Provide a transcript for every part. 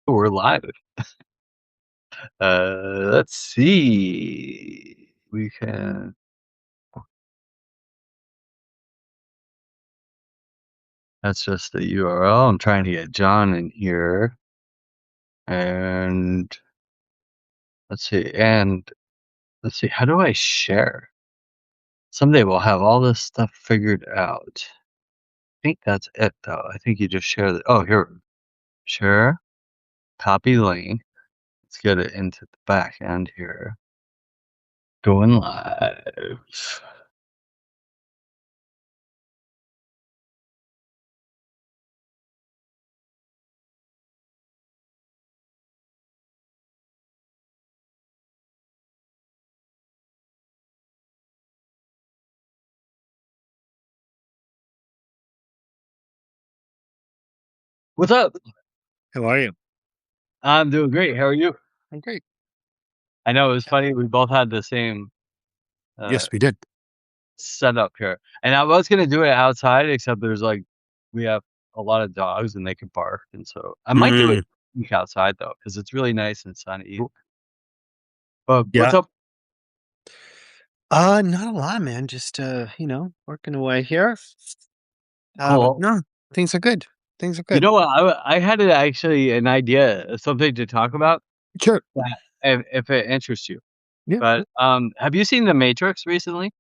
We're live. Let's see. We can. That's just the URL. I'm trying to get John in here. And let's see. And let's see. How do I share? Someday we'll have all this stuff figured out. I think that's it, though. I think you just share the. Oh, here. Share. Copy link. Let's get it into the back end here. Going live. What's up? How are you? I'm doing great. How are you? I'm great. I know it was funny. We both had the same uh, Yes, we did. setup here, and I was gonna do it outside, except we have a lot of dogs and they can bark, and so I might do it Mm, outside though, because it's really nice and sunny. But what's yeah. up? Not a lot, man. Just working away here. But Cool. no, things are good. Things are You good. know what? I had actually an idea, something to talk about, Sure. that if it interests you. Yeah. But have you seen The Matrix recently?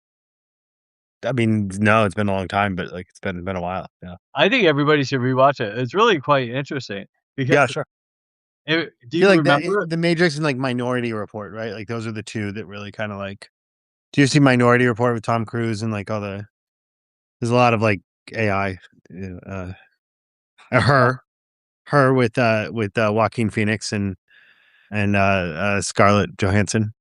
I mean, no, it's been a long time, but like it's been a while. Yeah. I think everybody should rewatch it. It's really quite interesting because Yeah, sure. do Feel you like that remember? the Matrix and like Minority Report, right? Like those are the two that really kind of like. Do you see Minority Report with Tom Cruise and like all the? There's a lot of like AI. Uh, her, her with Joaquin Phoenix and Scarlett Johansson.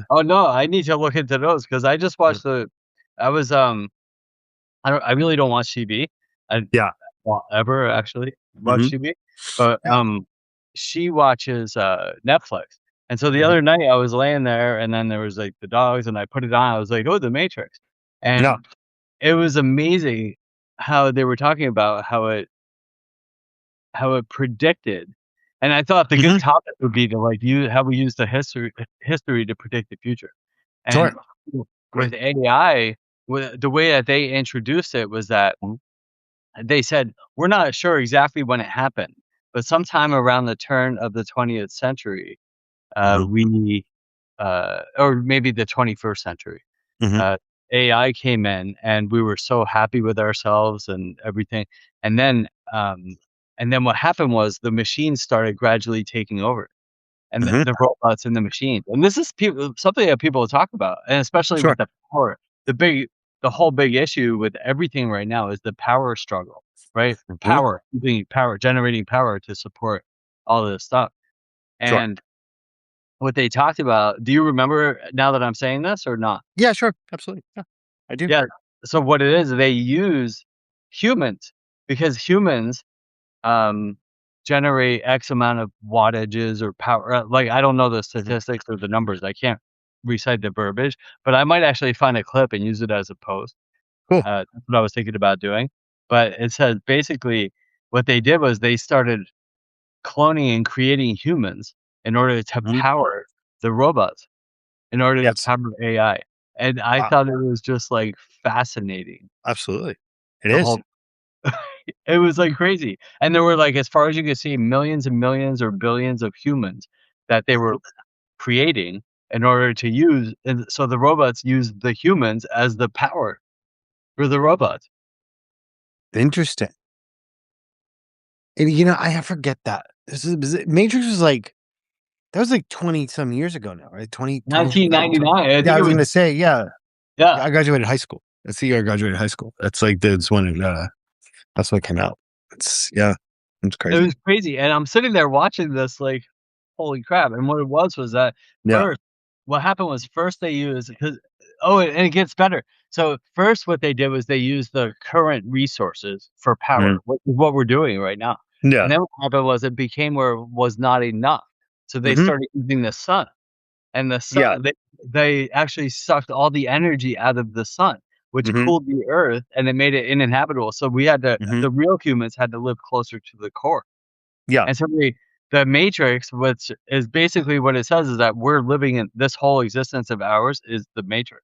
Oh, no, I need to look into those because I just watched I was, I really don't watch TV. I Yeah. won't ever actually watch Mhm. TV, but, Yeah. she watches, Netflix, and so the Mhm. other night I was laying there and then there was, like, the dogs and I put it on, I was like, "Oh, The Matrix," Yeah. and it was amazing how they were talking about how it predicted, and I thought the good Mhm. topic would be to, like, use how we use the history to predict the future. Sure. And with AI, the way that they introduced it was that Mhm. they said, "We're not sure exactly when it happened, but sometime around the turn of the 20th century, Mhm. we or maybe the 21st century, Mhm. uh, AI came in and we were so happy with ourselves and everything. And then, um, and then what happened was the machines started gradually taking over and Mhm. the robots and the machines. And this is something that people talk about, and especially Sure. with the power. The big, the whole big issue with everything right now is the power struggle, right? Mhm. Power, using power, generating power to support all of this stuff. Sure. And what they talked about, do you remember now that I'm saying this or not? Yeah, sure. Absolutely. Yeah. I do. Yeah. So what it is, they use humans because humans um, generate X amount of wattages or power. Like I don't know the Mhm. statistics or the numbers. I can't recite the verbiage, but I might actually find a clip and use it as a post. Cool. That's what I was thinking about doing. But it said basically what they did was they started cloning and creating humans in order to Mhm. power the robots, in order to Yes. power AI. And I Wow. thought it was just like fascinating. Absolutely. It The is. whole it was, like, crazy, and there were, like, as far as you could see, millions and millions or billions of humans that they were Mhm. creating in order to use, and so the robots use the humans as the power for the robots. Interesting. And I forget that. Matrix was like that was like 20 some years ago now, right? 20, 20. 1999, I Yeah, think I it was was. gonna say, yeah. Yeah, Yeah, I graduated high school. That's the year I graduated high school. That's when that's when it came out. It's it crazy. was crazy, and I'm sitting there watching this like, "Holy crap," and what it was that Yeah. first what happened was first they used because and it gets better. So, first what they did was they used the current resources for Mhm. power, what we're doing right now, and Yeah. then what happened was it became where it was not enough, so they Mhm. started using the sun, and the Yeah. sun they actually sucked all the energy out of the sun, which Mhm. cooled the earth, and it made it uninhabitable, so we had to Mhm. the real humans had to live closer to the core. Yeah. And so the Matrix, which is basically what it says, is that we're living in this whole existence of ours is the Matrix,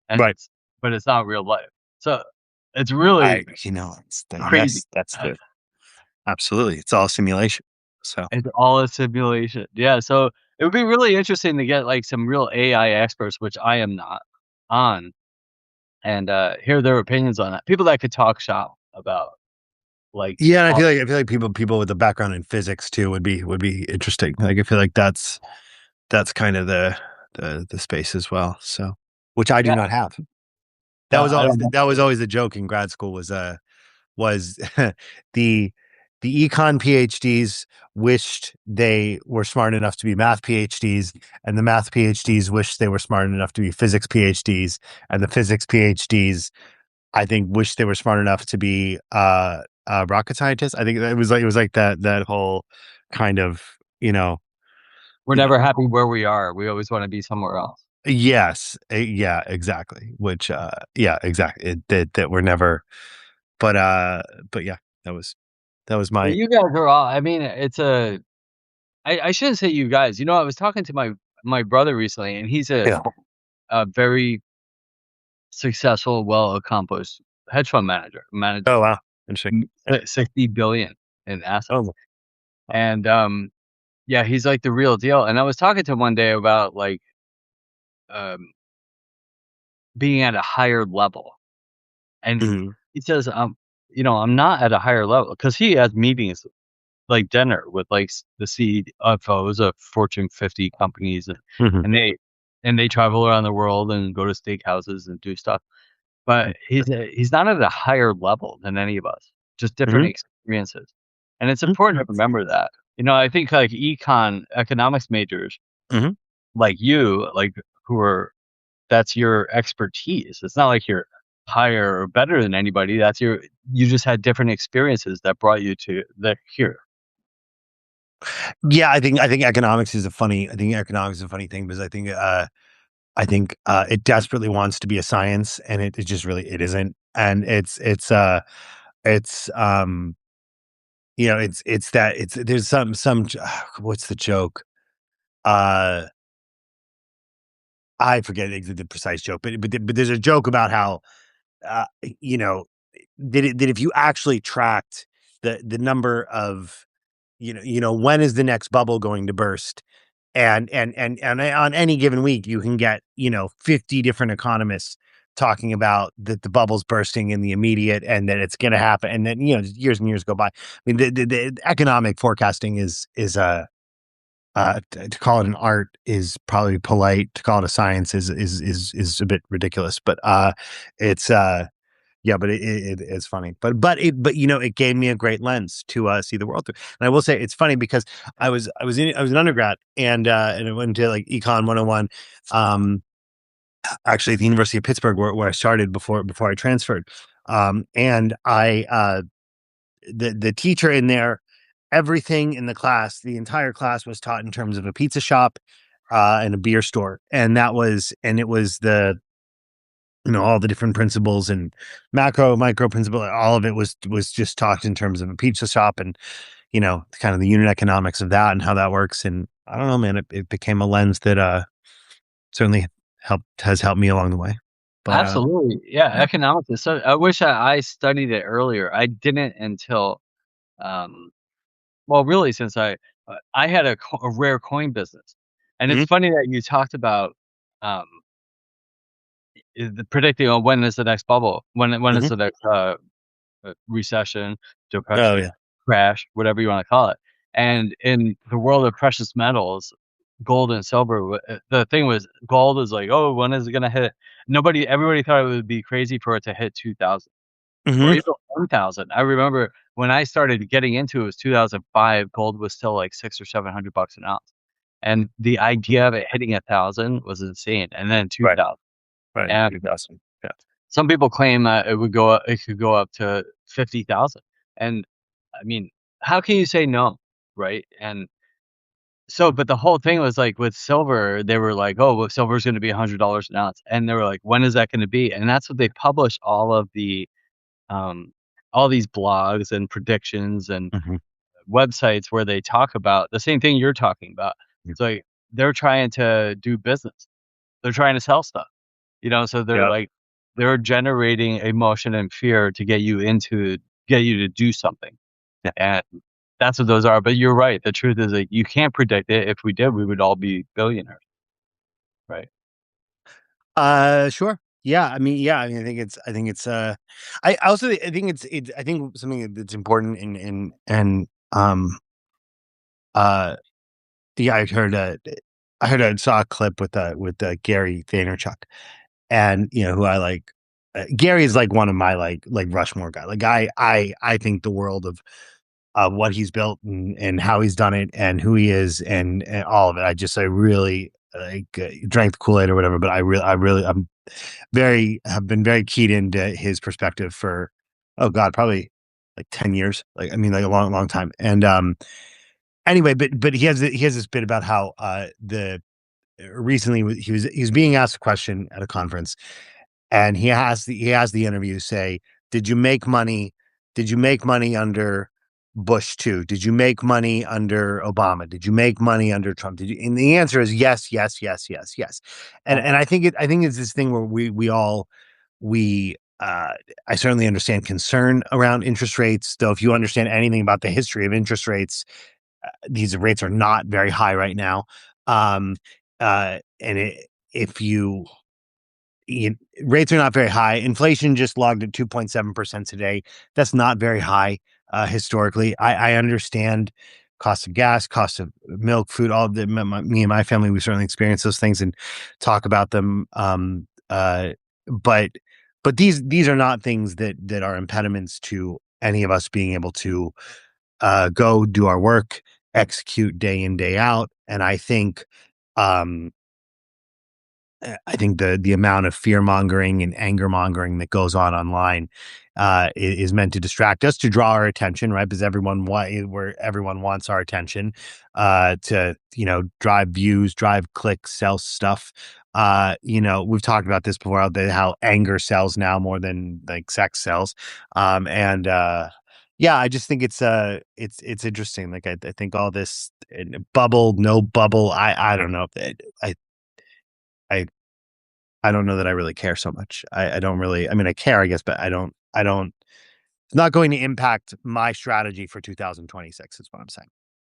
and Right. it's not real life. So it's really It's the, crazy. that's the absolutely. It's all simulation. So It's all a simulation. Yeah, so it would be really interesting to get like some real AI experts, which I am not, on, and hear their opinions on that. People that could talk shop about like yeah, and all. I feel like people with a background in physics too would be interesting. Like I feel like that's kind of the space as well. So which I do Yeah, not have. I don't know. That was always the joke in grad school was the the econ PhDs wished they were smart enough to be math PhDs, and the math PhDs wished they were smart enough to be physics PhDs, and the physics PhDs I think wish they were smart enough to be rocket scientists. I think it was like that whole kind of We're you know never happy where we are. We always want to be somewhere else. yes yeah exactly which yeah exactly that we're never but yeah that was that was But my you guys are all. I mean, it's a. I shouldn't say you guys. You know, I was talking to my brother recently, and he's yeah. a very successful, well accomplished hedge fund manager. Oh Manages wow, interesting. Yeah. 60 billion in Oh assets, wow. and yeah, he's like the real deal. And I was talking to him one day about like um being at a higher level, and Mhm. he says, I'm not at a higher level because he has meetings like dinner with like the CFOs of Fortune 50 companies, Mhm. and they travel around the world and go to steakhouses and do stuff. But he's not at a higher level than any of us, just different Mhm. experiences. And it's Mhm. important to remember that. I think like economics majors Mhm. like you, like who are that's your expertise. It's not like you're higher or better than anybody. You just had different experiences that brought you to the here. Yeah, I think economics is a funny. I think economics is a funny thing because I think it desperately wants to be a science, and it just really it isn't. And it's it's that it's there's some what's the joke? Uh, I forget the precise joke, but there's a joke about how uh, you know that if you actually tracked the number of when is the next bubble going to burst and on any given week you can get 50 different economists talking about that the bubble's bursting in the immediate and that it's going to happen and then years and years go by. I mean the economic forecasting to call it an art is probably polite. To call it a science is a bit ridiculous, but it's yeah, but it's funny. But it gave me a great lens to see the world through. And I will say it's funny because I was an undergrad and I went to like Econ 101 actually at the University of Pittsburgh where I started before I transferred. And I the teacher in there, everything in the class, the entire class was taught in terms of a pizza shop and a beer store. And it was the all the different principles and micro principle, all of it was just talked in terms of a pizza shop and kind of the unit economics of that and how that works. And I don't know, man, it became a lens that certainly has helped me along the way. But Absolutely. Yeah, economics is so I wish I studied it earlier. I didn't until, um well, really since I had a rare coin business. And it's mhm, funny that you talked about, um, the predicting on when is the next bubble, when is mhm. the next, recession, Oh depression, yeah. crash, whatever you wanna call it. And in the world of precious metals, gold and silver, the thing was gold is like, "Oh, when is it gonna hit?" Everybody thought it would be crazy for it to hit 2,000 or Hmm. even 1,000. I remember when I started getting into it was 2005, gold was still like 6 or $700 an ounce, and the idea of it hitting 1,000 was insane, and then Right. 2,000. Right. And 2000. Yeah. some people claim that it could go up to 50,000. And I mean, how can you say no, right? And so, but the whole thing was like with silver, they were like, "Oh, well, silver is gonna be $100 an ounce," and they were like, "When is that gonna be?" And that's what they publish um, all these blogs and predictions and Hmm. websites where they talk about the same thing you're talking about. It's like they're trying to do business. They're trying to sell stuff, so they're Yeah. like they're generating emotion and fear to get you to do something. Yeah. And that's what those are. But you're right. The truth is like you can't predict it. If we did, we would all be billionaires, right? Sure. Yeah. I mean, yeah. I mean, I also I think I think something that's important and uh, yeah, I saw a clip with Gary Vaynerchuk, and who I like. Gary is like one of my like Rushmore guy. Like I think the world of what he's built and how he's done it and who he is and all of it. I really like drank the Kool-Aid or whatever, but have been very keyed into his perspective for, oh God, probably like 10 years. Like, I mean, like a long, long time. And, anyway, but he has this bit about how, the recently he was being asked a question at a conference, and he has the interview say, "Did you make money? Did you make money under Bush too? Did you make money under Obama? Did you make money under Trump? Did you?" And the answer is yes, yes, yes, yes, yes. And I think it's this thing where we I certainly understand concern around interest rates. Though, if you understand anything about the history of interest rates, these rates are not very high right now. Um, and if you rates are not very high. Inflation just logged at 2.7% today. That's not very high historically. I understand cost of gas, cost of milk, food, all of the, me and my family, we certainly experience those things and talk about them. But these are not things that are impediments to any of us being able to go do our work, execute day in, day out. And um, I think the amount of fear mongering and anger mongering that goes on online is meant to distract us, to draw our attention, right? Because where everyone wants our attention, to drive views, drive clicks, sell stuff. We've talked about this before, how anger sells now more than like sex sells. And Yeah, I just think it's interesting. Like I think all this bubble, no bubble. I don't know. I I don't know that I really care so much. I don't really. I mean, I care, I guess, but I don't. It's not going to impact my strategy for 2026. Is what I'm saying.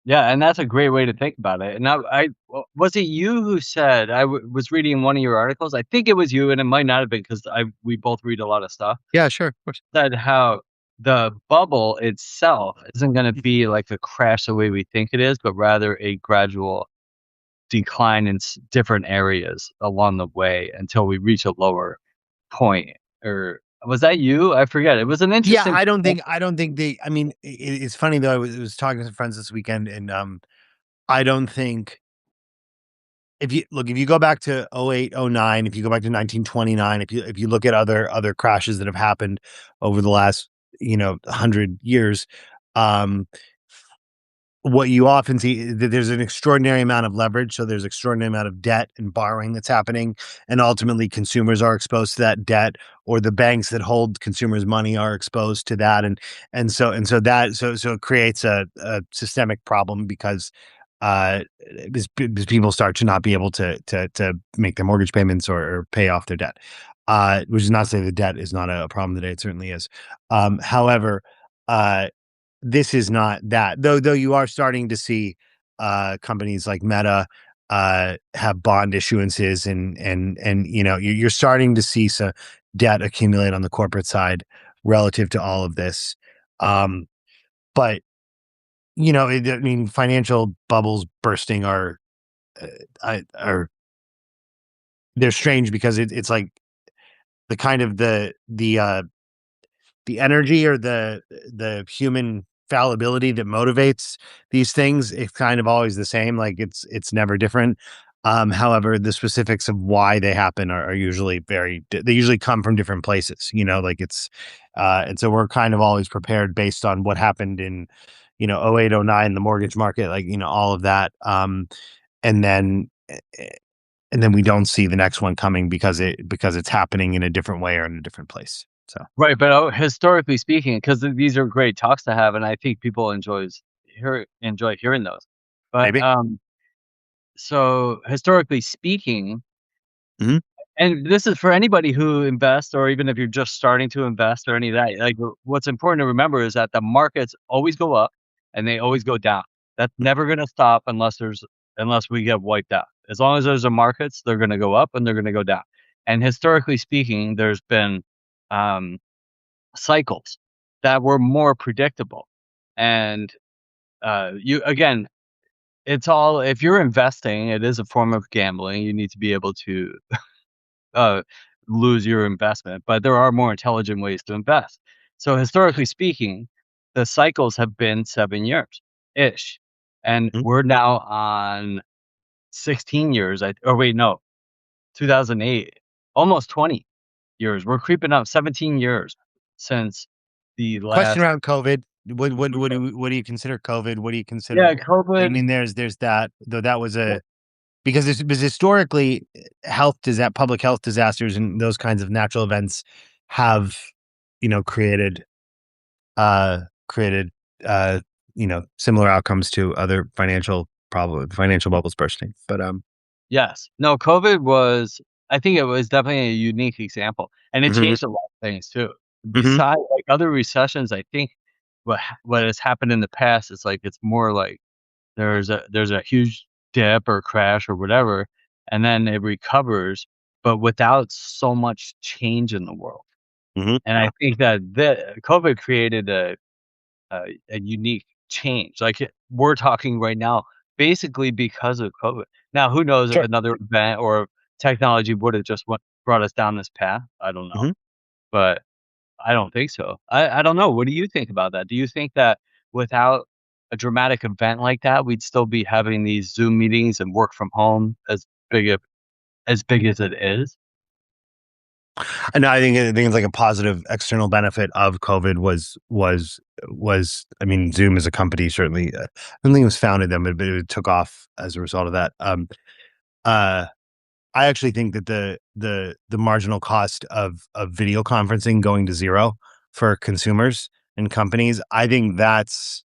Yeah, and that's a great way to think about it. And was it you who said was reading one of your articles? I think it was you, and it might not have been because I we both read a lot of stuff. Yeah, sure, of course. Said how the bubble itself isn't going to be like a crash the way we think it is, but rather a gradual decline in different areas along the way until we reach a lower point. Or was that you? I forget. It was an Yeah, interesting. I don't think they. I mean, it's funny though. I was talking to some friends this weekend, and I don't think if you go back to 08, 09, if you go back to 1929, if you look at other crashes that have happened over the last 100 years, um, what you often see is that there's an extraordinary amount of leverage. So there's extraordinary amount of debt and borrowing that's happening. And ultimately consumers are exposed to that debt, or the banks that hold consumers' money are exposed to that. So it creates a systemic problem because because people start to not be able to make their mortgage payments or pay off their debt. Which is not to say the debt is not a problem today. It certainly is. However, uh this is not that, though you are starting to see companies like Meta have bond issuances, and you're starting to see some debt accumulate on the corporate side relative to all of this. Um, but I mean, financial bubbles bursting uh, are they're strange because it's like the kind of the energy or the human fallibility that motivates these things, it's kind of always the same. Like it's never different. However, the specifics of why they happen are usually they usually come from different places, like and so we're kind of always prepared based on what happened in, 08, 09, the mortgage market, like, all of that. And then, and then we don't see the next one coming because it's happening in a different way or in a different place. So. Right, but historically speaking, because these are great talks to have, and I think people enjoy hearing those. But Maybe. so historically speaking, Mhm. and this is for anybody who invests, or even if you're just starting to invest or any of that, like what's important to remember is that the markets always go up and they always go down. That's never going to stop unless we get wiped out. As long as there's a markets, they're going to go up and they're going to go down. And historically speaking, there's been um, cycles that were more predictable. And you again, it's all if you're investing, it is a form of gambling. You need to be able to uh, lose your investment, but there are more intelligent ways to invest. So historically speaking, the cycles have been 7 years ish, and Mhm. we're now on 16 years. Or wait, no, 2008, almost 20 years. We're creeping up 17 years since the Question last. around COVID. What do you consider COVID? What do you consider? Yeah, I COVID. mean, there's that, though that was a because this because historically, public health disasters and those kinds of natural events have, created uh created uh similar outcomes to other financial bubbles bursting. But Yes. No, COVID was I think it was definitely a unique example, and it Mhm, changed a lot of things too. mhm, Beside like other recessions, I think what has happened in the past is like it's more like there's a huge dip or crash or whatever, and then it recovers, but without so much change in the world. mhm. And I think that the COVID created a unique change. Like we're talking right now, basically because of COVID. Now, who knows if Sure. another event or technology would have just brought us down this path? I don't know, Mhm. but I don't think so. I don't know. What do you think about that? Do you think that without a dramatic event like that, we'd still be having these Zoom meetings and work from home as big as it is? And I think it's like a positive external benefit of COVID was I mean, Zoom as a company certainly, I don't think it was founded then, but it took off as a result of that. Uh, I actually think that the marginal cost of video conferencing going to zero for consumers and companies, I think that's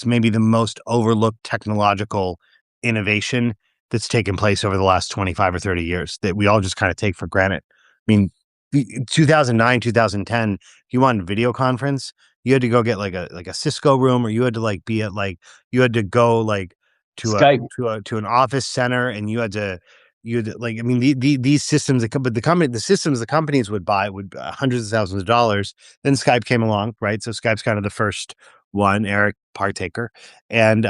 maybe the most overlooked technological innovation that's taken place over the last 25 or 30 years that we all just kind of take for granted. I mean, 2009, 2010, if you wanted video conference, you had to go get like a Cisco room, or you had to like be at like you had to go like to a Skype, to an office center, and you had to, like, I mean, these systems, but the systems the companies would buy would hundreds of thousands of dollars. Then Skype came along, right? So Skype's kind of the first one, Eric Partaker, and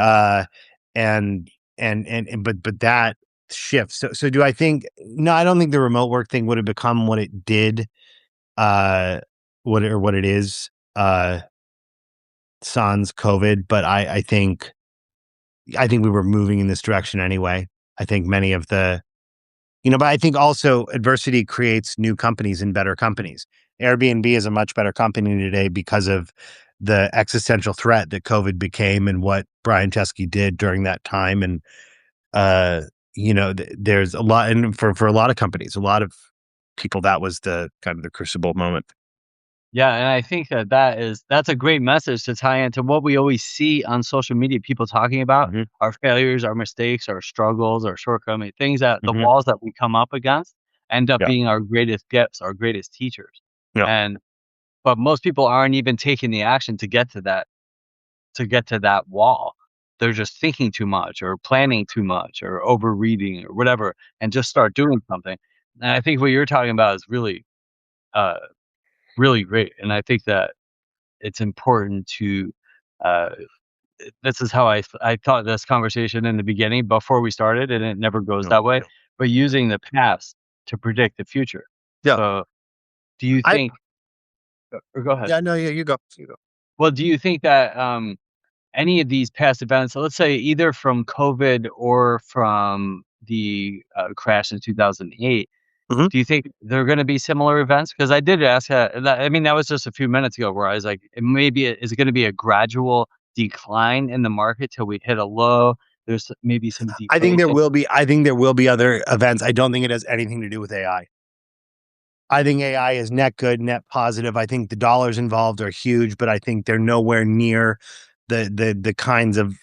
and but that shift. So do I think? No, I don't think the remote work thing would have become what it did, uh, what it is, sans COVID. But I think we were moving in this direction anyway. I think many of the but I think also adversity creates new companies and better companies. Airbnb is a much better company today because of the existential threat that COVID became and what Brian Chesky did during that time. And, there's a lot, and for a lot of companies, a lot of people, that was the kind of the crucible moment. yeah, and I think that's a great message to tie into what we always see on social media, people talking about Hmm. our failures, our mistakes, our struggles, our shortcomings, things that the Hmm. walls that we come up against end up Yeah. being our greatest gifts, our greatest teachers. Yeah. And but most people aren't even taking the action to get to that wall. They're just thinking too much or planning too much or overreading or whatever and just start doing something. And I think what you're talking about is uh really great. And I think that it's important to uh this is how I thought this conversation in the beginning before we started, and it never goes No. that way, but using the past to predict the future. Yeah. So, do you I, think or go ahead. yeah, no, yeah, you go. You go. Well, do you think that any of these past events, so let's say either from COVID or from the crash in 2008, Hmm. do you think there are going to be similar events? Because I did ask, I mean, that was just a few minutes ago where I was like, is it going to be a gradual decline in the market till we hit a low? There's maybe some deflation. I think there will be other events. I don't think it has anything to do with AI. I think AI is net good, net positive. I think the dollars involved are huge, but I think they're nowhere near the kinds of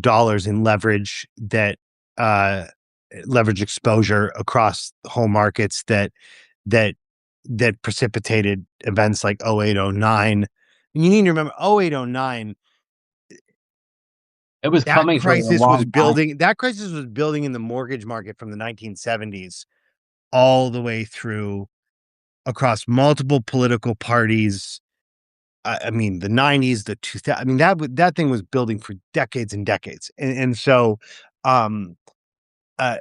dollars in leverage that uh leverage exposure across whole markets that that precipitated events like 08, 09. You need to remember 08, 09, It was coming for a long time. that crisis was building in the mortgage market from the 1970s all the way through across multiple political parties. I mean, the 90s, the 2000s. I mean, that thing was building for decades and decades. And so, um, I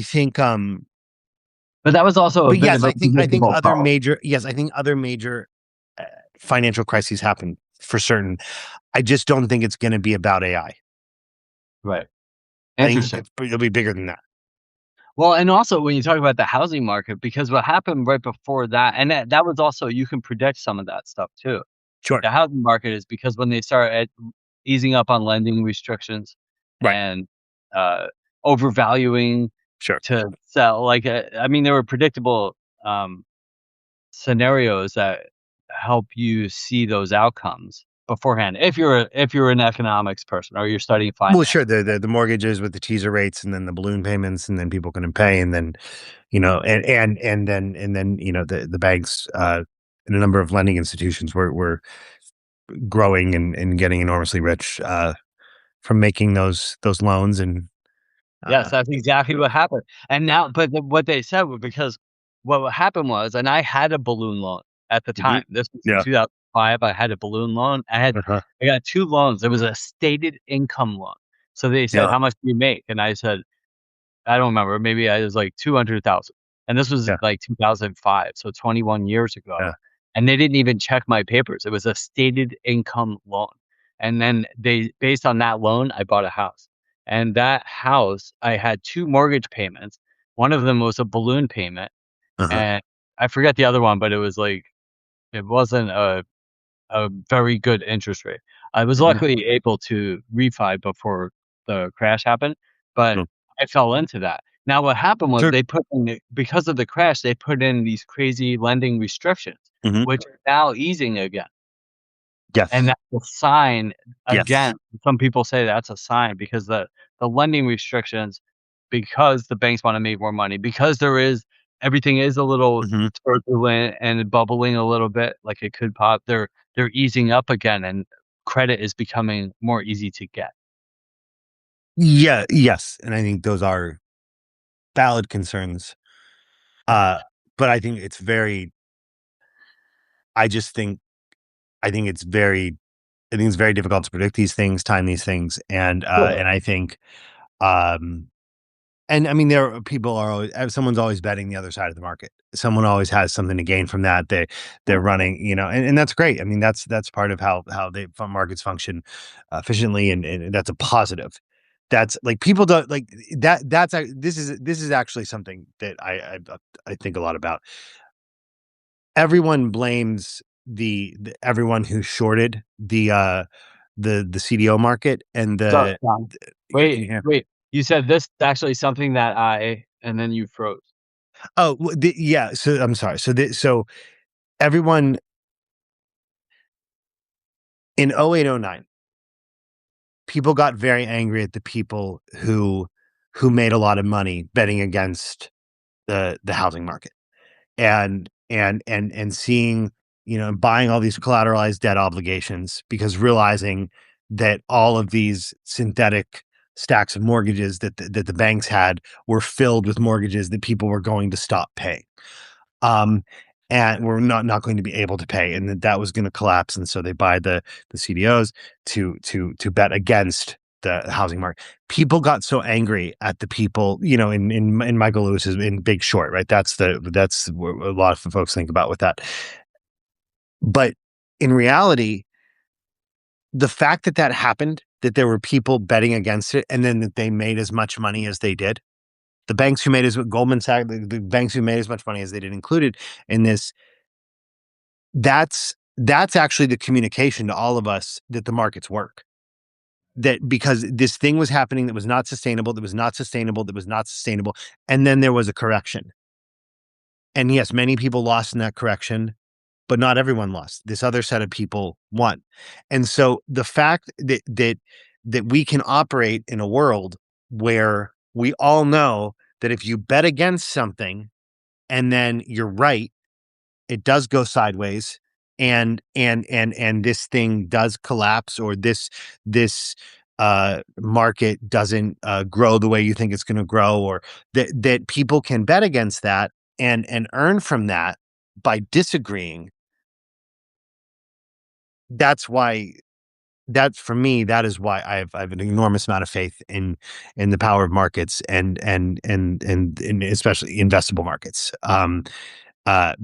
think, But that was also a but bit yes, of a predictable problem. I think other major uh, financial crises happen for certain. I just don't think it's going to be about AI. Right. I think Interesting. it'll be bigger than that. Well, and also when you talk about the housing market, because what happened right before that, and that was also, you can predict some of that stuff too. Sure. The housing market is because when they start easing up on lending restrictions Right. and uh, overvaluing Sure. to sell, like, I mean, there were predictable um, scenarios that help you see those outcomes beforehand. If you're an economics person or you're studying Well, sure. finance. The mortgages with the teaser rates and then the balloon payments and then people couldn't pay and then the banks and a number of lending institutions were growing and getting enormously rich from making those loans and Yes, uh, that's exactly what happened. And now, but what they said was because what happened was, and I had a balloon loan at the mhm. time. This was in Yeah. 2005. I had a balloon loan. Uh-huh. I got 2 loans. It was a stated income loan. So they said, Yeah. "How much do you make?" And I said, I don't remember, maybe I was like 200,000, and this was Yeah. like 2005, so 21 years Yeah. ago, and they didn't even check my papers. It was a stated income loan, and then they based on that loan, I bought a house, and that house, I had 2 mortgage payments. One of them was a balloon payment, Uh-huh. and I forget the other one, but it was like it wasn't a very good interest rate. I was Mhm. luckily able to refi before the crash happened, but Sure. I fell into that. Now what happened was Sure. they put in because of the crash, they put in these crazy lending restrictions, Mhm. which are now easing again. And Yes. that's a sign Yes. again, some people say that's a sign because the lending restrictions, because the banks wanna make more money, because there is everything is a little Mhm. turbulent and bubbling a little bit, like it could pop, they're easing up again, and credit is becoming more easy to get. Yeah, yes, and I think those are valid concerns. Uh, but I just think I think it's very I think it's very difficult to predict these things, time these things, Sure. and I think, um and I mean, there are people are always someone's always betting the other side of the market. Someone always has something to gain from that. They're running, and that's great. I mean, that's part of how they markets function efficiently, and that's a positive. That's like people don't like that. This is actually something that I think a lot about. Everyone blames the everyone who shorted the CDO market and So, the can you hear? wait, you said this actually something that I and then you froze. Oh, yeah. So I'm sorry. So everyone in 08, 09, people got very angry at the people who made a lot of money betting against the housing market and seeing, buying all these collateralized debt obligations because realizing that all of these synthetic stacks of mortgages that the banks had were filled with mortgages that people were going to stop paying. Um, and we're not going to be able to pay, and that was going to collapse. And so they buy the CDOs to bet against the housing market. People got so angry at the people, in Michael Lewis's in Big Short, right? That's what a lot of folks think about with that. But in reality, the fact that that happened, that there were people betting against it, and then that they made as much money as they did, the banks who made as Goldman Sachs, the banks who made as much money as they did included in this. That's actually the communication to all of us that the markets work. That because this thing was happening that was not sustainable, that was not sustainable, that was not sustainable, and then there was a correction. And yes, many people lost in that correction, but not everyone lost. This other set of people won. And so the fact that we can operate in a world where we all know that if you bet against something and then you're right, it does go sideways, and this thing does collapse, or this market doesn't grow the way you think it's going to grow, or that people can bet against that and earn from that by disagreeing. That's why that's for me, that is why I have an enormous amount of faith in the power of markets, and especially investable markets,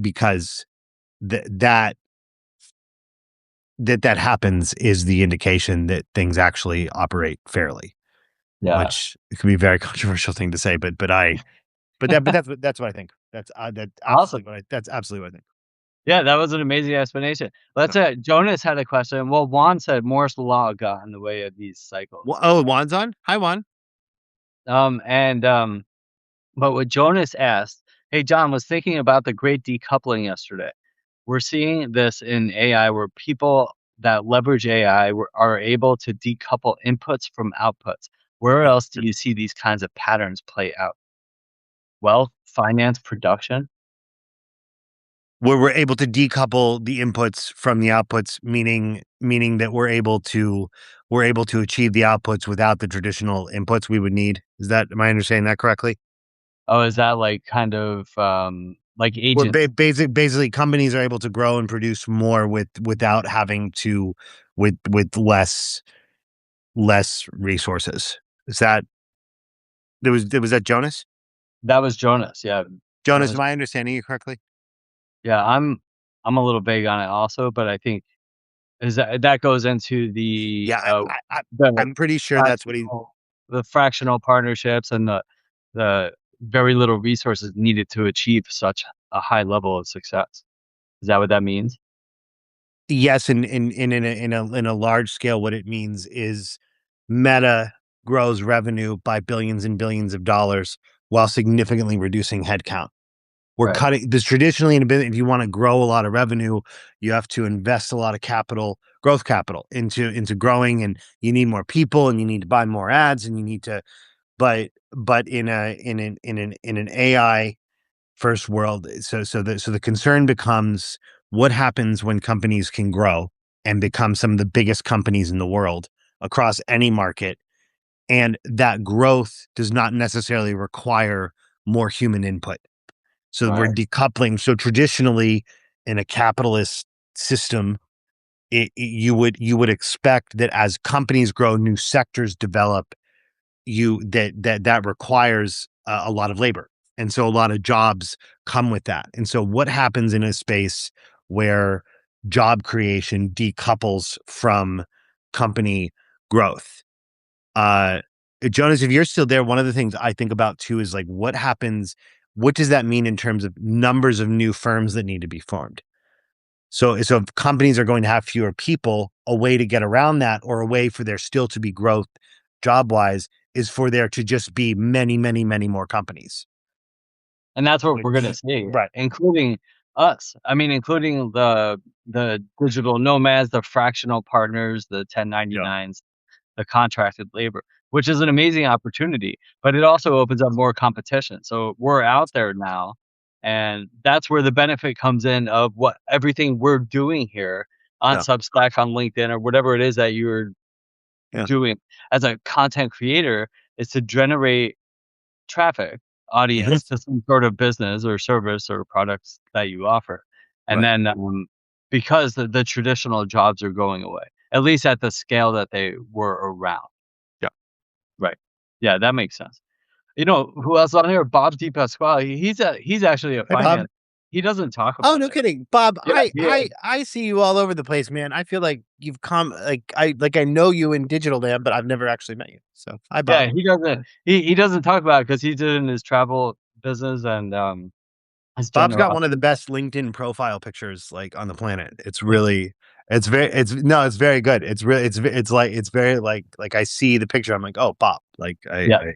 because that that happens is the indication that things actually operate fairly, Yeah. which it can be a very controversial thing to say, but that's what I think. Awesome. That's absolutely what I think. Yeah, that was an amazing explanation. Let's Yeah. say Jonas had a question. Well, Juan said Moore's law got in the way of these cycles. Oh, Juan's on. Hi, Juan. And but what Jonas asked, hey John, was thinking about the great decoupling yesterday. We're seeing this in AI where people that leverage AI are able to decouple inputs from outputs. Where Yeah. else do you see these kinds of patterns play out? Wealth, finance, production. Where we're able to decouple the inputs from the outputs, meaning that we're able to achieve the outputs without the traditional inputs we would need. Am I understanding that correctly? Oh, is that like kind of like Where agents? basically companies are able to grow and produce more without having to with less resources. Is that was that Jonas? That was Jonas. Yeah, that Jonas, was am I understanding you correctly? yeah. I'm a little vague on it also, but I think is that goes into Yeah, the I'm pretty sure that's what he. fractional partnerships and the very little resources needed to achieve such a high level of success. Is that what that means? Yes, in a large scale, what it means is Meta grows revenue by billions and billions of dollars while significantly reducing headcount. We're Right. cutting this traditionally in a business. If you want to grow a lot of revenue, you have to invest a lot of capital, growth capital into growing, and you need more people, and you need to buy more ads, and you need to. But in an AI first world, so the concern becomes what happens when companies can grow and become some of the biggest companies in the world across any market, and that growth does not necessarily require more human input. So we're Right. decoupling. So traditionally, in a capitalist system, you would expect that as companies grow, new sectors develop, that requires a lot of labor, and so a lot of jobs come with that. And so, what happens in a space where job creation decouples from company growth? Uh, Jonas, if you're still there, one of the things I think about too is like what happens. What does that mean in terms of numbers of new firms that need to be formed? So if companies are going to have fewer people, a way to get around that, or a way for there still to be growth job wise, is for there to just be many, many, many more companies. And that's what we're gonna Which see, right. including us. I mean, including the digital nomads, the fractional partners, the Yeah. 1099s, the contracted labor, which is an amazing opportunity, but it also opens up more competition. So we're out there now, and that's where the benefit comes in of what everything we're doing here on Yeah. Substack, on LinkedIn, or whatever it is that you're Yeah. doing as a content creator is to generate traffic, Mhm. audience to some sort of business or service or products that you offer. And Right. then, because the traditional jobs are going away, at least at the scale that they were around. Yeah. Right. Yeah, that makes sense. You know, who else on here? Bob DePasquale. He's actually a Hey, Bob. finance. He doesn't talk Oh, about no it. kidding, Bob. Yeah, yeah, I see you all over the place, man. I feel like you've come I know you in digital land, but I've never actually met you. So hi, yeah. Bob. He doesn't. He doesn't talk about it because he's in his travel business and his Bob's got one of the generosity. best LinkedIn profile pictures like on the planet. It's very good. It's very like I see the picture. I'm like, oh, Bob. Like Yeah,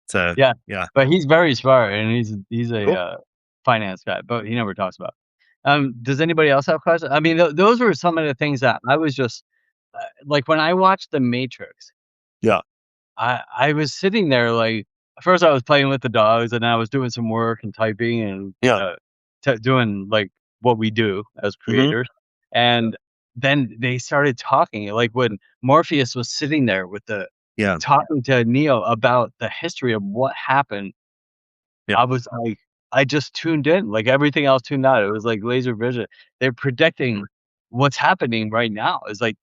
it's a yeah. yeah. But he's very smart and he's a Cool. finance guy, but he never talks about it. Does anybody else have questions? I mean, those were some of the things that I was just like when I watched The Matrix. Yeah. I was sitting there like first I was playing with the dogs and I was doing some work and typing and Yeah. doing like what we do as Mhm. creators. And then they started talking like when Morpheus was sitting there with the Yeah. talking to Neo about the history of what happened. Yeah. I was like, I just tuned in, like everything else tuned out. It was like laser vision. They're predicting what's happening right now. Is like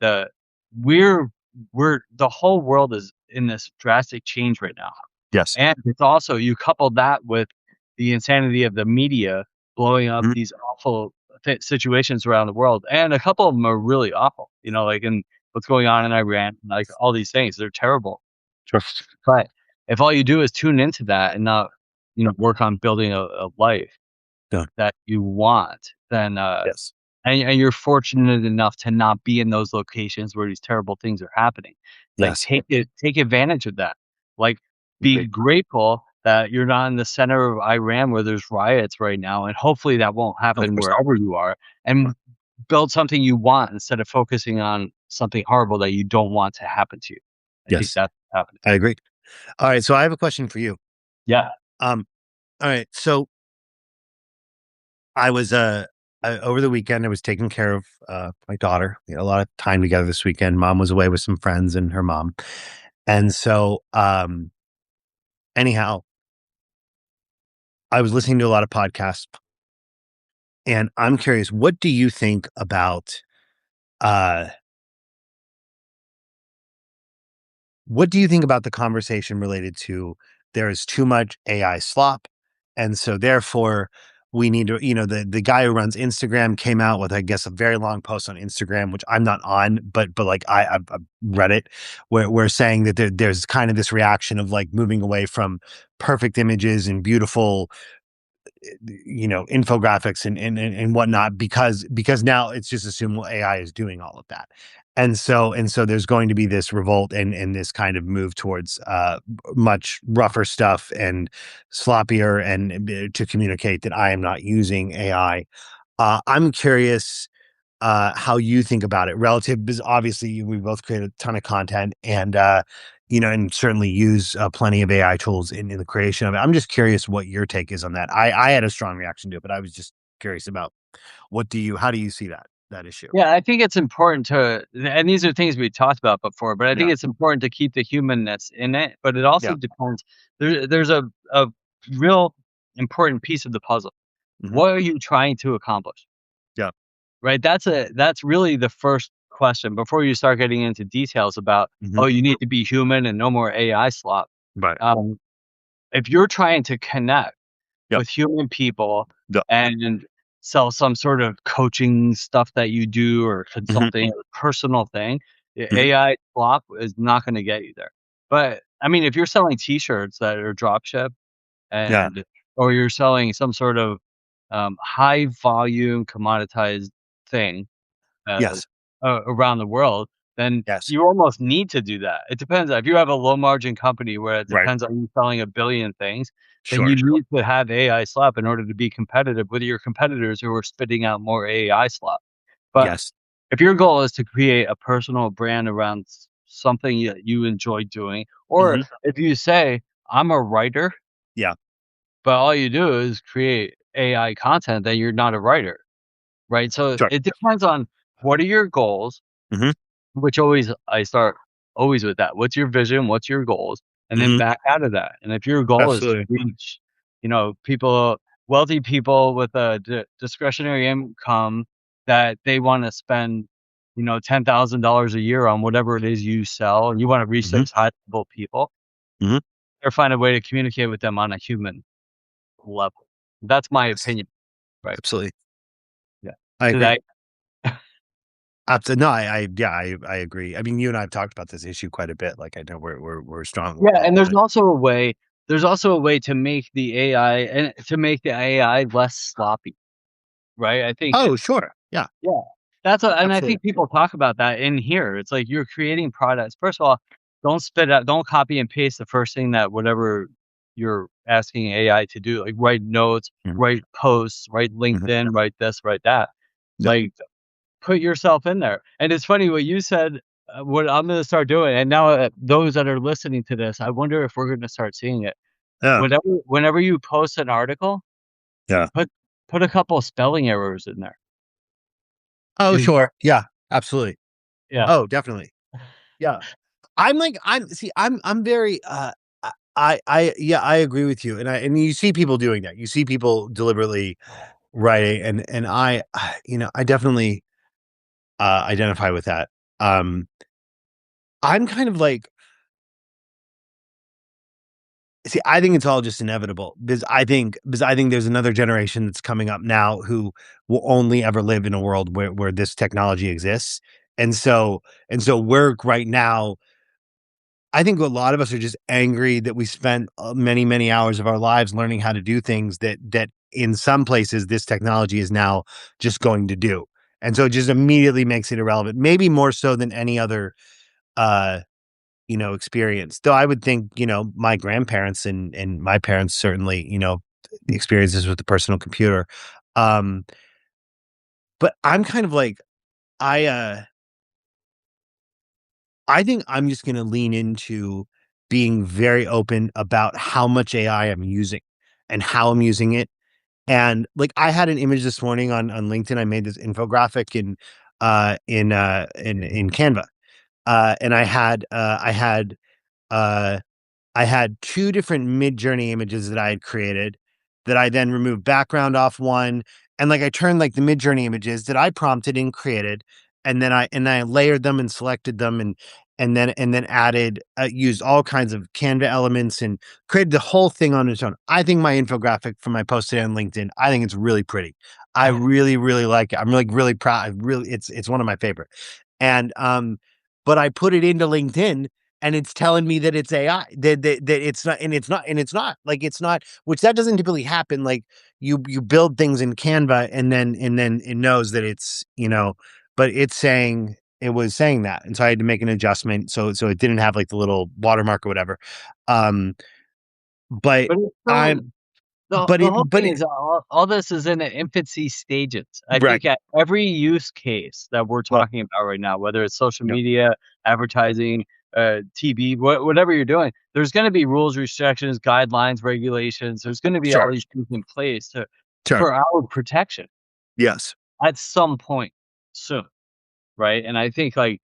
we're we're the whole world is in this drastic change right now. Yes. And it's also you couple that with the insanity of the media blowing up Mhm. these awful situations around the world, and a couple of them are really awful. Like in what's going on in Iran, like all these things, they're terrible. Sure. But if all you do is tune into that and not, work on building a life Yeah. that you want, then Yes. and you're fortunate enough to not be in those locations where these terrible things are happening. Like Yes. take advantage of that. Like be Agree. grateful that you're not in the center of Iran where there's riots right now, and hopefully that won't Of happen course not. wherever you are. And build something you want instead of focusing on something horrible that you don't want to happen to you. I think Yes. that's happening. I agree. Alright, so I have a question for you. Yeah. Um, alright, so I was, over the weekend, I was taking care of, my daughter. We had a lot of time together this weekend. Mom was away with some friends and her mom. And so, anyhow, I was listening to a lot of podcasts, and I'm curious, what do you think about, uh what do you think about the conversation related to there is too much AI slop, and so therefore we need to, the guy who runs Instagram came out with, I guess, a very long post on Instagram, which I'm not on, but like I've read it, where we're saying that there's kind of this reaction of like moving away from perfect images and beautiful, infographics and whatnot, because now it's just assumed, well, AI is doing all of that. And so there's going to be this revolt and this kind of move towards much rougher stuff and sloppier, and to communicate that I am not using AI. I'm curious how you think about it relative, because obviously we both create a ton of content, and certainly use plenty of AI tools in the creation of it. I'm just curious what your take is on that. I had a strong reaction to it, but I was just curious about how do you see that issue? Yeah, I think it's important to and these are things we talked about before, but I Yeah. think it's important to keep the humanness in it, but it also Yeah. depends. There's a real important piece of the puzzle. Hmm. What are you trying to accomplish? Yeah. Right? That's really the first question before you start getting into details about, Hmm. "Oh, you need to be human and no more AI slop." Right. Um, if you're trying to connect Yep. with human people Yeah. and sell some sort of coaching stuff that you do or Hmm. consulting or personal thing, Hmm. AI flop is not gonna get you there. But, I mean, if you're selling T-shirts that are drop ship Yeah. and or you're selling some sort of, high volume commoditized thing, uh, Yes. around the world, then Yes. you almost need to do that. It depends. If you have a low margin company where it Right. depends on you selling a billion things, then Sure. you need to have AI slop in order to be competitive with your competitors who are spitting out more AI slop. But Yes. if your goal is to create a personal brand around something that you enjoy doing, or Hmm. if you say, I'm a writer, Yeah. but all you do is create AI content, then you're not a writer, right? So Sure. it depends on what are your goals, Hmm. which always I start always with that. What's your vision? What's your goals? And then Hmm. back out of that. And if your goal is to Absolutely. reach, wealthy people with a discretionary income that they want to spend, $10,000 a year on whatever it is you sell, and you want to reach Hmm. those high level people, Hmm. or find a way to communicate with them on a human level. That's my Yes. opinion, right? Absolutely. Yeah. I Did agree. I? No, yeah, I agree. I mean, you and I have talked about this issue quite a bit. Like, I know we're strong Yeah, and on it. there's also a way to make the AI and to make the AI less sloppy, right? I think Oh, sure. Yeah, yeah. And I absolutely. think people talk about that in here. It's like you're creating products. First of all, don't spit out don't copy and paste the first thing that whatever you're asking AI to do, like write notes, Mhm. write posts, write Mhm. LinkedIn, write this, write that. Yeah. Like, put yourself in there. And it's funny what you said, what I'm gonna start doing, and now, those that are listening to this, I wonder if we're gonna start seeing it. Yeah. Whenever you post an article, Yeah. put put a couple spelling errors in there. Oh, Is sure. Yeah, absolutely. Yeah. Oh, definitely. Yeah. I'm very, yeah, I agree with you, and you see people doing that. You see people deliberately writing, and I definitely, identify with that. Um, I'm kind of like see, I think it's all just inevitable because I think there's another generation that's coming up now who will only ever live in a world where this technology exists, and so we're right now I think a lot of us are just angry that we spent, many, many hours of our lives learning how to do things that in some places this technology is now just going to do. And so it just immediately makes it irrelevant, maybe more so than any other, uh, experience. Though I would think, my grandparents and my parents certainly, experiences with the personal computer. Um, but I'm kind of like, I, uh I think I'm just gonna lean into being very open about how much AI I'm using and how I'm using it. And, like, I had an image this morning on LinkedIn. I made this infographic in Canva, and uh I had 2 different Mid-Journey images that I had created that I then removed background off one, and, like, I turned, like, the Mid-Journey images that I prompted and created, and I layered them and selected them and then added used all kinds of Canva elements and created the whole thing on its own. I think my infographic for my post today on LinkedIn, I think it's really pretty. I really, really like it. I'm, like, really proud. I really it's one of my favorite. And, but I put it into LinkedIn and it's telling me that it's AI, that it's not, and it's not, like, it's not, which that doesn't typically happen. Like, you build things in Canva and then it knows that but it was saying that, and so I had to make an adjustment so it didn't have, like, the little watermark or whatever. Um, but but it's I'm still the but the it whole but thing it is all this is in the infancy stages. I Right. think at every use case that we're Yep. talking about right now, whether it's social Yep. media, advertising, TV, whatever you're doing, there's gonna be rules, restrictions, guidelines, regulations. There's gonna be all Sure. these things in place Sure. for our protection Yes. at some point soon, right? And I think, like,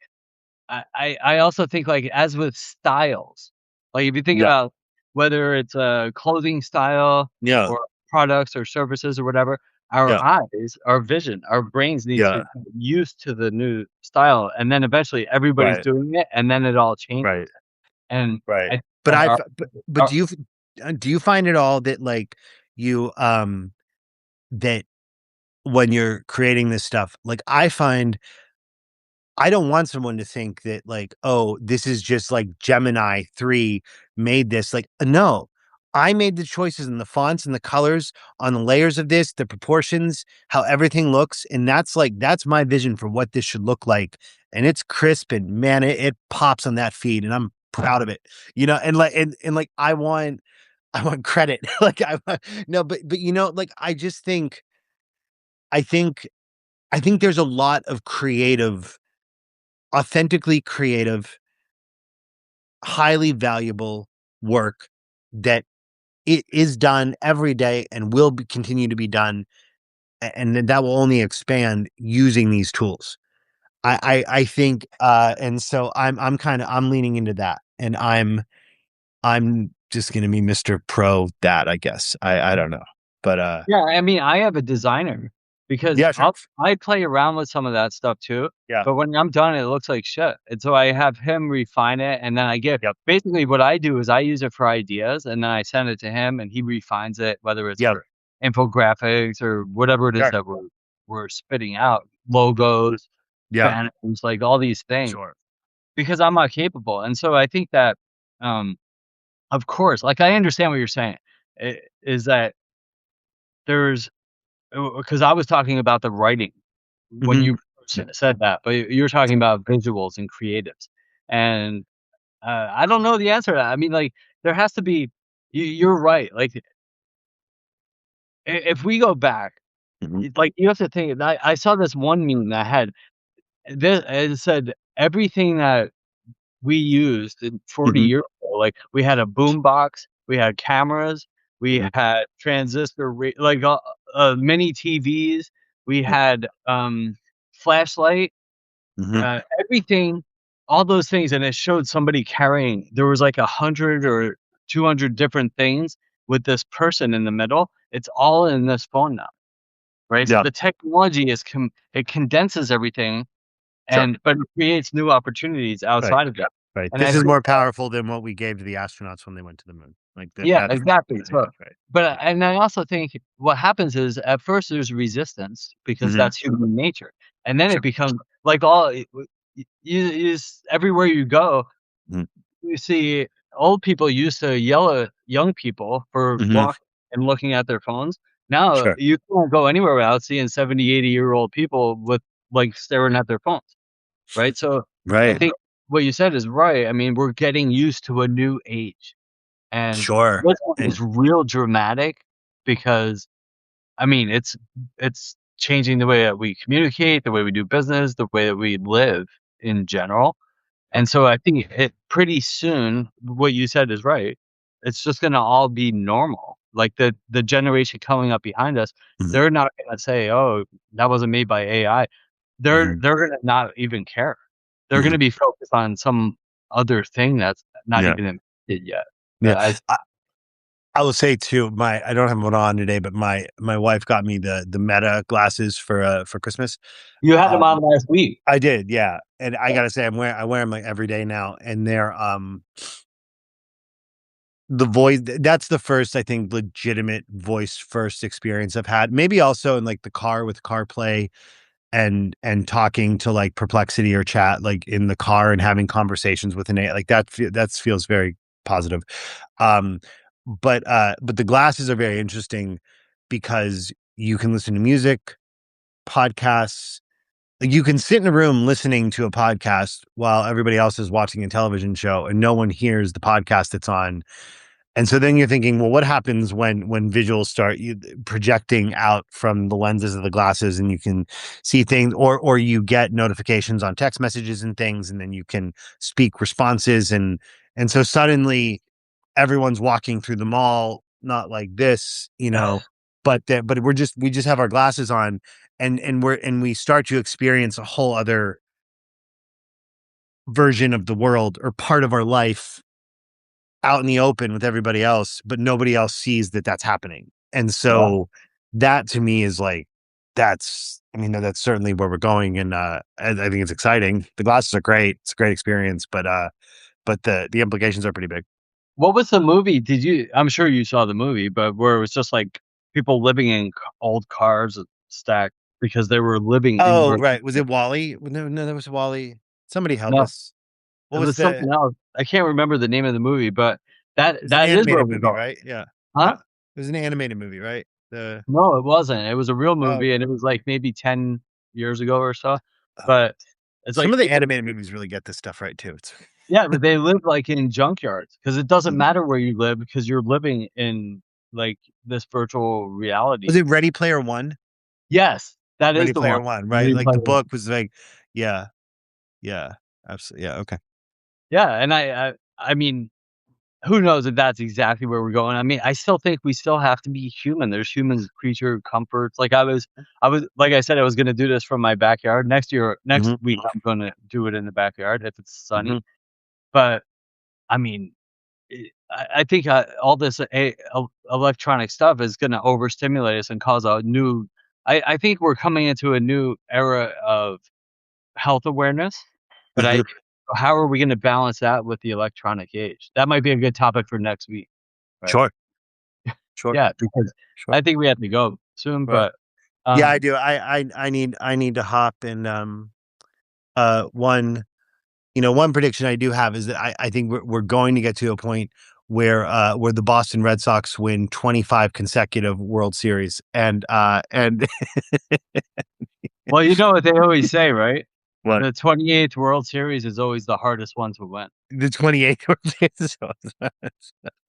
I also think, like, as with styles, like, if you think Yeah. about whether it's a clothing style Yeah. or products or services or whatever, our Yeah. eyes, our vision, our brains need to Yeah. get used to the new style, and then eventually everybody's Right. doing it, and then it all changes. Right. And Right. I But that I our but our do you find it all that, like, you, that when you're creating this stuff, like, I find I don't want someone to think that, like, "Oh, this is just like Gemini 3 made this." Like, no. I made the choices and the fonts and the colors on the layers of this, the proportions, how everything looks, and that's my vision for what this should look like, and it's crisp, and man, it pops on that feed, and I'm proud of it, and, like, I want credit. Like, I want no, but, like, I think I think there's a lot of authentically creative, highly valuable work that it is done every day and will continue to be done, and that will only expand using these tools. I think, and so I'm leaning into that, and I'm just gonna be Mr. Pro that, I guess. I don't know, but Yeah, I mean, I have a designer because yeah, sure, I play around with some of that stuff too, yeah, but when I'm done, it looks like shit, and so I have him refine it, and then I give yep, basically what I do is I use it for ideas, and then I send it to him, and he refines it, whether it's yep, for infographics or whatever it is sure, that we're spitting out, logos, yeah, banners, like all these things, sure, because I'm not capable, and so I think that, um, of course, like I understand what you're saying, is that there's because I was talking about the writing when mhm, you said that, but you're talking about visuals and creatives, and, I don't know the answer to that. I mean, like, there has to be you're right. Like if we go back, Mhm, like you have to think. I saw this one meme that had this. It said everything that we used in 40 mhm, years ago. Like we had a boom box, we had cameras, we mhm, had transistor mini TVs, we yep, had flashlight, mhm, everything, all those things, and it showed somebody carrying. There was like 100 or 200 different things with this person in the middle. It's all in this phone now, right? So yeah, the technology it condenses everything sure, but it creates new opportunities right, outside of that. right. And I This is think more powerful than what we gave to the astronauts when they went to the moon. Like yeah, that's exactly. yeah, So, right. but and I also think what happens is at first there's resistance because Mhm, that's human nature, and then it sure. becomes like all everywhere you go, Mhm, you see old people used to yell at young people for mhm, walking and looking at their phones. Now sure. you can't go anywhere without seeing 70, 80-year-old people with like staring at their phones, right? So I Right. think what you said is right. I mean, we're getting used to a new age. And Sure. this one And is real dramatic because, I mean, it's changing the way that we communicate, the way we do business, the way that we live in general. yep. And so I think it pretty soon, what you said is right. It's just gonna all be normal. Like the generation coming up behind us, Mhm, they're not gonna say, "Oh, that wasn't made by AI." mhm, They're gonna not even care. They're mhm. gonna be focused on some other thing that's not Yeah, even invented yet. yeah. I I will say too, my I don't have one on today, but my wife got me the Meta glasses for Christmas. You had them Um, on last week. I did, yeah, and I Yeah. gotta say I wear them like every day now, and they're the voice that's the first I think legitimate voice first experience I've had. Maybe also in like the car with CarPlay and talking to like Perplexity or Chat like in the car and having conversations with an AI like that feels very positive. Um, but the glasses are very interesting because you can listen to music, podcasts. Like, you can sit in a room listening to a podcast while everybody else is watching a television show and no one hears the podcast that's on. And so then you're thinking, well, what happens when visuals start projecting out from the lenses of the glasses and you can see things or you get notifications on text messages and things and then you can speak responses and so suddenly everyone's walking through the mall not like this, but we just have our glasses on and we start to experience a whole other version of the world or part of our life out in the open with everybody else, but nobody else sees that that's happening. And Yeah. so that to me is like, I mean, that's certainly where we're going. And I think it's exciting. The glasses are great. It's a great experience, but the implications are pretty big. What was the movie? I'm sure you saw the movie, but where it was just like people living in old cars stacked because they were living in Oh, real. right. Was it Wally? No, no, that was Wally. Somebody help No, us. What it was was something else. I can't remember the name of the movie, but it was an that is where animated we're movie, going. right? Yeah. Huh? Yeah. It was an animated movie, right? The No, it wasn't. It was a real Oh, movie, and it was like maybe 10 years ago or so. oh. But it's Some like of the people, animated movies really get this stuff right too. It's yeah, but they live like in junkyards because it doesn't Mhm. matter where you live because you're living in like this virtual Was reality. it Ready Player One? Yes, that is Ready the Player one. One, right? Ready Like, the Player One. book was like yeah, yeah, absolutely, yeah, okay. Yeah, and I mean, who knows if that's exactly where we're going. I mean, I still think we still have to be human. There's human creature comforts. Like I was like I said, I was gonna do this from my backyard. Next Mhm, week, I'm gonna do it in the backyard if it's mhm, sunny. But I mean, I think all this electronic stuff is gonna overstimulate us and cause a new. I think we're coming into a new era of health awareness, but mhm. how are we gonna balance that with the electronic age? That might be a good topic for next week, right? Sure, sure, Yeah, because sure, I think we have to go soon, right. but, Yeah, I um do. I need to hop and, one one prediction I do have is that I think we're going to get to a point where the Boston Red Sox win 25 consecutive World Series, and well, you know what they always say, right? What? The 28th World Series is always the hardest one to win. The 28th World Series.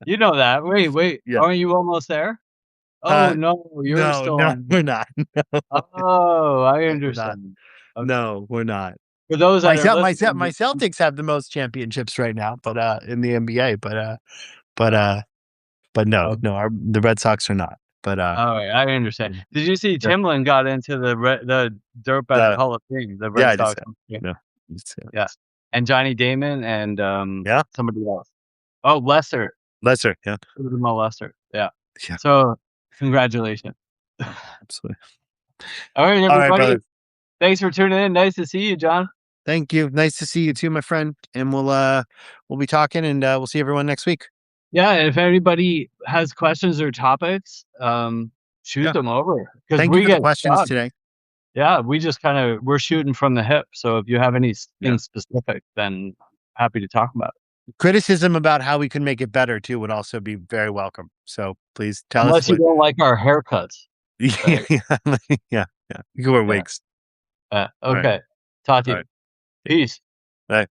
You know that. Wait, Yeah. aren't you almost there? Oh, no, you're No, still no, on. we're not. No, Oh, I we're not. understand. Okay. No, we're not. For those that are My listening, Celtics have the most championships right now, but in the NBA, but uh, but no, okay. no, the Red Sox are not. But Alright, I understand. mm, Did you see yeah, Timlin got into the Dirtbag the Hall of Fame, the yeah, Red I just Sox Hall of Fame? no, Yeah. And Johnny Damon and, yeah, somebody else. Oh, Lester. Lesser, yeah, It was Mo Lester. Yeah. yeah, So, congratulations. absolutely. Alright, All right, everybody. brother. Thanks for tuning in. Nice to see you, John. Thank you. Nice to see you too, my friend. And we'll be talking, and we'll see everyone next week. Yeah, and if anybody has questions or topics, shoot Yeah. them over because Thank you we for the get questions stuck. today. Yeah, we just we're shooting from the hip. So if you have Yeah. anything specific, then happy to talk about it. Criticism about how we can make it better too would also be very welcome. So please tell us Unless you what. don't like our haircuts. Yeah, Right. yeah, yeah. You can wear Yeah. wigs. All right, Okay. Talk to all you. right. Peace. Bye.